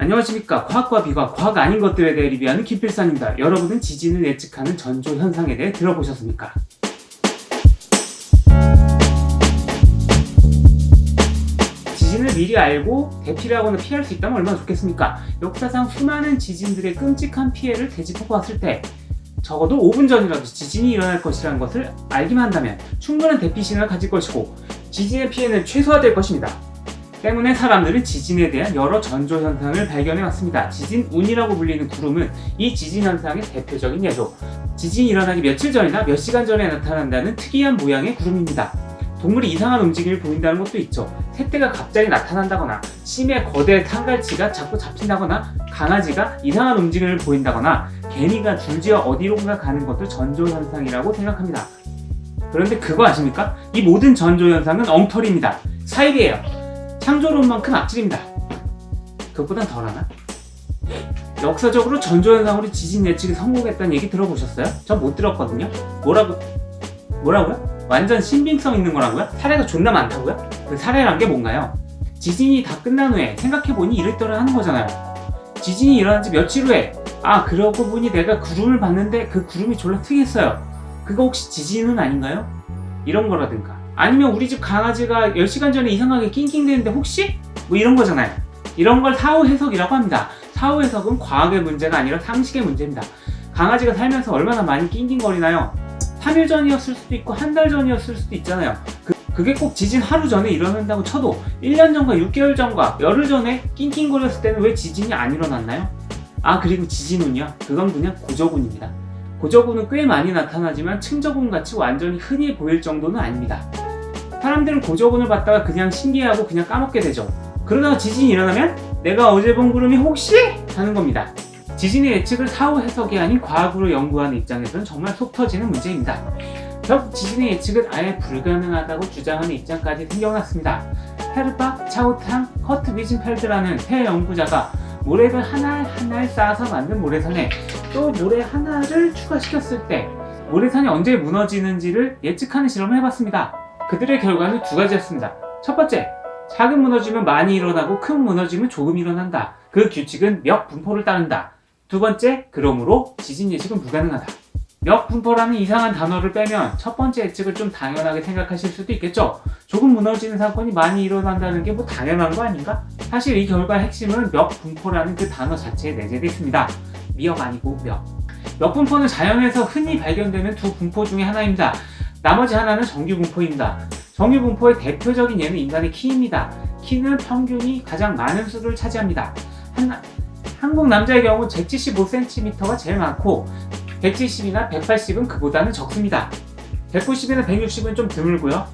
안녕하십니까. 과학과 비과학, 과학 아닌 것들에 대해 리뷰하는 김필산입니다. 여러분은 지진을 예측하는 전조 현상에 대해 들어보셨습니까? 지진을 미리 알고 대피를 하거나 피할 수 있다면 얼마나 좋겠습니까? 역사상 수많은 지진들의 끔찍한 피해를 되짚어봤을 때 적어도 5분 전이라도 지진이 일어날 것이라는 것을 알기만 한다면 충분한 대피 신호를 가질 것이고 지진의 피해는 최소화될 것입니다. 때문에 사람들은 지진에 대한 여러 전조 현상을 발견해왔습니다. 지진운이라고 불리는 구름은 이 지진 현상의 대표적인 예죠. 지진이 일어나기 며칠 전이나 몇 시간 전에 나타난다는 특이한 모양의 구름입니다. 동물이 이상한 움직임을 보인다는 것도 있죠. 새떼가 갑자기 나타난다거나 심해 거대 탄갈치가 자꾸 잡힌다거나 강아지가 이상한 움직임을 보인다거나 개미가 줄지어 어디론가 가는 것도 전조 현상이라고 생각합니다. 그런데 그거 아십니까? 이 모든 전조 현상은 엉터리입니다. 사일이에요. 창조론만큼 악질입니다. 그것보단 덜하나? 역사적으로 전조현상으로 지진 예측이 성공했다는 얘기 들어보셨어요? 전 못 들었거든요. 뭐라고요? 완전 신빙성 있는 거라고요? 사례가 존나 많다고요? 그 사례란 게 뭔가요? 지진이 다 끝난 후에 생각해보니 이랬더라 하는 거잖아요. 지진이 일어난 지 며칠 후에 그러고 보니 내가 구름을 봤는데 그 구름이 졸라 특이했어요. 그거 혹시 지진은 아닌가요? 이런 거라든가 아니면 우리 집 강아지가 10시간 전에 이상하게 낑낑대는데 혹시? 뭐 이런 거잖아요. 이런 걸 사후 해석이라고 합니다. 사후 해석은 과학의 문제가 아니라 상식의 문제입니다. 강아지가 살면서 얼마나 많이 낑낑거리나요? 3일 전이었을 수도 있고 한 달 전이었을 수도 있잖아요. 그게 꼭 지진 하루 전에 일어난다고 쳐도 1년 전과 6개월 전과 열흘 전에 낑낑거렸을 때는 왜 지진이 안 일어났나요? 그리고 지진운이요? 그건 그냥 고저군입니다. 고저군은 꽤 많이 나타나지만 층저군 같이 완전히 흔히 보일 정도는 아닙니다. 사람들은 고저군을 봤다가 그냥 신기해하고 그냥 까먹게 되죠. 그러다가 지진이 일어나면 내가 어제 본 구름이 혹시? 하는 겁니다. 지진의 예측을 사후 해석이 아닌 과학으로 연구하는 입장에서는 정말 속 터지는 문제입니다. 결국 지진의 예측은 아예 불가능하다고 주장하는 입장까지 생겨났습니다. 헤르바 차우탕 커트 위진펠드라는 새 연구자가 모래를 하나하나 쌓아서 만든 모래산에 또 모래 하나를 추가시켰을 때 모래산이 언제 무너지는지를 예측하는 실험을 해봤습니다. 그들의 결과는 두 가지였습니다. 첫 번째, 작은 무너짐은 많이 일어나고 큰 무너짐은 조금 일어난다. 그 규칙은 몇 분포를 따른다. 두 번째, 그러므로 지진 예측은 불가능하다. 몇 분포라는 이상한 단어를 빼면 첫 번째 예측을 좀 당연하게 생각하실 수도 있겠죠. 조금 무너지는 사건이 많이 일어난다는 게 뭐 당연한 거 아닌가? 사실 이 결과의 핵심은 몇 분포라는 그 단어 자체에 내재되어 있습니다. 미역 아니고 몇. 몇 분포는 자연에서 흔히 발견되는 두 분포 중에 하나입니다. 나머지 하나는 정규 분포입니다. 정규 분포의 대표적인 예는 인간의 키입니다. 키는 평균이 가장 많은 수를 차지합니다. 한국 남자의 경우 175cm가 제일 많고 170이나 180은 그보다는 적습니다. 190이나 160은 좀 드물고요.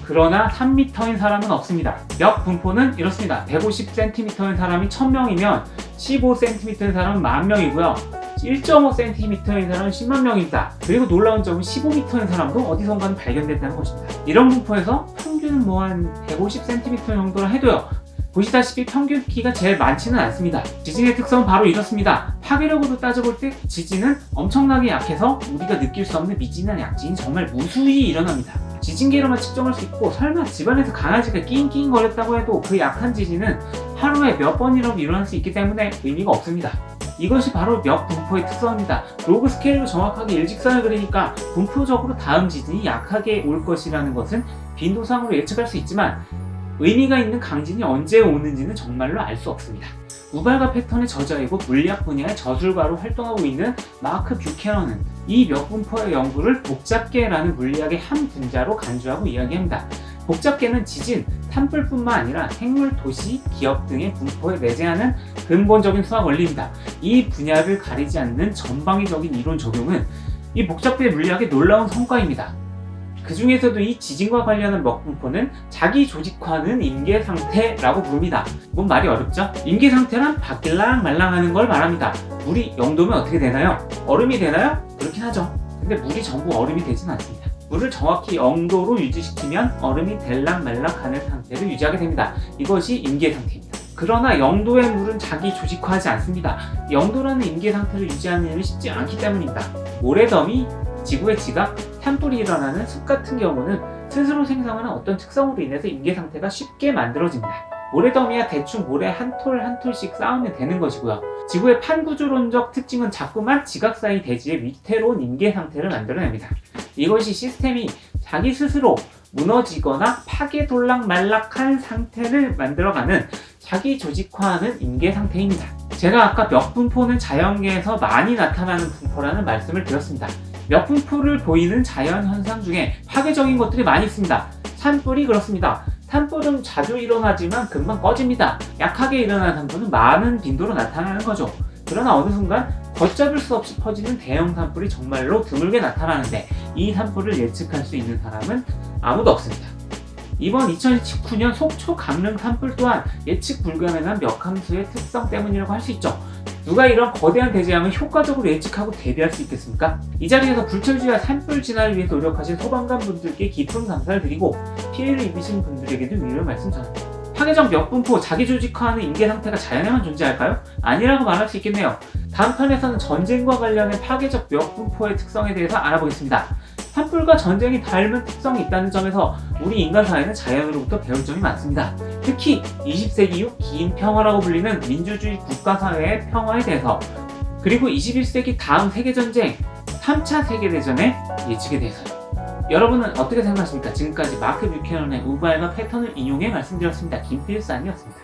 그러나 3m인 사람은 없습니다. 몇 분포는 이렇습니다. 150cm인 사람이 1000명이면 15cm인 사람은 10,000명이고요. 1.5cm인 사람은 10만 명입니다. 그리고 놀라운 점은 15m인 사람도 어디선가는 발견됐다는 것입니다. 이런 분포에서 평균은 한 150cm 정도라 해도요. 보시다시피 평균 키가 제일 많지는 않습니다. 지진의 특성은 바로 이렇습니다. 파괴력으로 따져볼 때 지진은 엄청나게 약해서 우리가 느낄 수 없는 미진한 약진이 정말 무수히 일어납니다. 지진계로만 측정할 수 있고 설마 집안에서 강아지가 낑낑거렸다고 해도 그 약한 지진은 하루에 몇 번이라도 일어날 수 있기 때문에 의미가 없습니다. 이것이 바로 몇 분포의 특성입니다. 로그 스케일로 정확하게 일직선을 그리니까 분포적으로 다음 지진이 약하게 올 것이라는 것은 빈도상으로 예측할 수 있지만 의미가 있는 강진이 언제 오는지는 정말로 알 수 없습니다. 우발과 패턴의 저자이고 물리학 분야의 저술가로 활동하고 있는 마크 뷰캐넌은 이 몇 분포의 연구를 복잡계라는 물리학의 한 분자로 간주하고 이야기합니다. 복잡계는 지진, 산불뿐만 아니라 생물, 도시, 기업 등의 분포에 내재하는 근본적인 수학 원리입니다. 이 분야를 가리지 않는 전방위적인 이론 적용은 이 복잡계 물리학의 놀라운 성과입니다. 그 중에서도 이 지진과 관련한 몇 분포는 자기 조직화는 임계 상태라고 부릅니다. 뭔 말이 어렵죠? 임계 상태란 바뀔랑 말랑하는 걸 말합니다. 물이 0도면 어떻게 되나요? 얼음이 되나요? 그렇긴 하죠. 근데 물이 전부 얼음이 되진 않습니다. 물을 정확히 0도로 유지시키면 얼음이 될랑 말랑하는 상태를 유지하게 됩니다. 이것이 임계 상태입니다. 그러나 0도의 물은 자기 조직화하지 않습니다. 0도라는 임계 상태를 유지하는 일은 쉽지 않기 때문입니다. 모래더미, 지구의 지각, 산불이 일어나는 숲 같은 경우는 스스로 생성하는 어떤 특성으로 인해서 임계 상태가 쉽게 만들어집니다. 모래더미야 대충 모래 한 톨 한 톨씩 쌓으면 되는 것이고요. 지구의 판구조론적 특징은 자꾸만 지각 사이 대지의 위태로운 임계 상태를 만들어냅니다. 이것이 시스템이 자기 스스로 무너지거나 파괴돌락말락한 상태를 만들어가는 자기 조직화하는 임계 상태입니다. 제가 아까 멱분포는 자연계에서 많이 나타나는 분포라는 말씀을 드렸습니다. 멱분포를 보이는 자연 현상 중에 파괴적인 것들이 많이 있습니다. 산불이 그렇습니다. 산불은 자주 일어나지만 금방 꺼집니다. 약하게 일어나는 산불은 많은 빈도로 나타나는 거죠. 그러나 어느 순간 걷잡을 수 없이 퍼지는 대형 산불이 정말로 드물게 나타나는데 이 산불을 예측할 수 있는 사람은 아무도 없습니다. 이번 2019년 속초 강릉 산불 또한 예측 불가능한 멱함수의 특성 때문이라고 할 수 있죠. 누가 이런 거대한 대재앙을 효과적으로 예측하고 대비할 수 있겠습니까? 이 자리에서 불철주야 산불 진화를 위해 노력하신 소방관 분들께 깊은 감사를 드리고 피해를 입으신 분들에게도 위로의 말씀 전합니다. 파괴적 멱분포, 자기조직화하는 임계 상태가 자연에만 존재할까요? 아니라고 말할 수 있겠네요. 다음 편에서는 전쟁과 관련된 파괴적 멱분포의 특성에 대해서 알아보겠습니다. 산불과 전쟁이 닮은 특성이 있다는 점에서 우리 인간 사회는 자연으로부터 배울 점이 많습니다. 특히 20세기 이후 긴 평화라고 불리는 민주주의 국가사회의 평화에 대해서, 그리고 21세기 다음 세계전쟁, 3차 세계대전의 예측에 대해서요. 여러분은 어떻게 생각하십니까? 지금까지 마크 뷰캐넌의 우발과 패턴을 인용해 말씀드렸습니다. 김필산이었습니다.